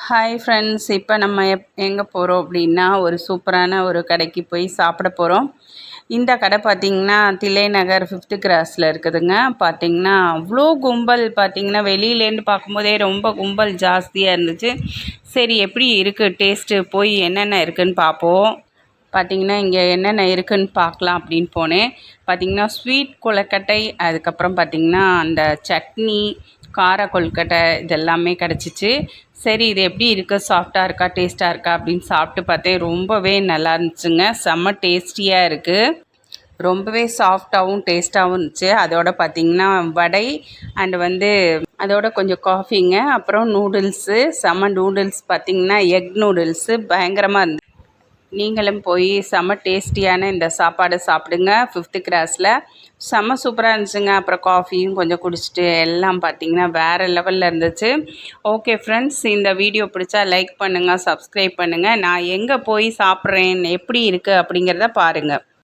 Hi friends, இப்போ நம்ம எங்கே போகிறோம் அப்படின்னா ஒரு சூப்பரான ஒரு கடைக்கு போய் சாப்பிட போகிறோம். இந்த கடை பார்த்திங்கன்னா தில்லை நகர் 5th கிராஸில் இருக்குதுங்க. பார்த்திங்கன்னா அவ்வளோ கும்பல், பார்த்திங்கன்னா வெளியிலேருந்து பார்க்கும்போதே ரொம்ப கும்பல் ஜாஸ்தியாக இருந்துச்சு. சரி எப்படி இருக்குது டேஸ்ட்டு, போய் என்னென்ன இருக்குதுன்னு பார்ப்போம். பார்த்திங்கன்னா இங்கே என்னென்ன இருக்குதுன்னு பார்க்கலாம் அப்படின்னு போனேன். பார்த்திங்கன்னா ஸ்வீட் கொழுக்கட்டை, அதுக்கப்புறம் பார்த்திங்கன்னா அந்த சட்னி, கார கொழுக்கட்டை இதெல்லாமே கிடச்சிச்சு. சரி இது எப்படி இருக்குது, சாஃப்டாக இருக்கா டேஸ்ட்டாக இருக்கா அப்படின்னு சாப்பிட்டு பார்த்தேன். ரொம்பவே நல்லா இருந்துச்சுங்க. செம்ம டேஸ்டியாக இருக்குது. ரொம்பவே சாஃப்டாகவும் டேஸ்ட்டாகவும் இருந்துச்சு. அதோட பார்த்திங்கன்னா வடை அண்டு அதோட கொஞ்சம் காஃபிங்க, அப்புறம் நூடுல்ஸு, செம்ம நூடுல்ஸ் பார்த்திங்கன்னா எக் நூடுல்ஸு பயங்கரமாக இருந்துச்சு. நீங்களும் போய் செம்ம டேஸ்டியான இந்த சாப்பாடு சாப்பிடுங்க 5th கிராஸில். செம்ம சூப்பராக இருந்துச்சுங்க. அப்புறம் காஃபியும் கொஞ்சம் குடிச்சிட்டு எல்லாம் பார்த்திங்கன்னா வேறு லெவலில் இருந்துச்சு. ஓகே ஃப்ரெண்ட்ஸ், இந்த வீடியோ பிடிச்சா லைக் பண்ணுங்கள், சப்ஸ்கிரைப் பண்ணுங்கள். நான் எங்கே போய் சாப்பிட்றேன், எப்படி இருக்குது அப்படிங்கிறத பாருங்கள்.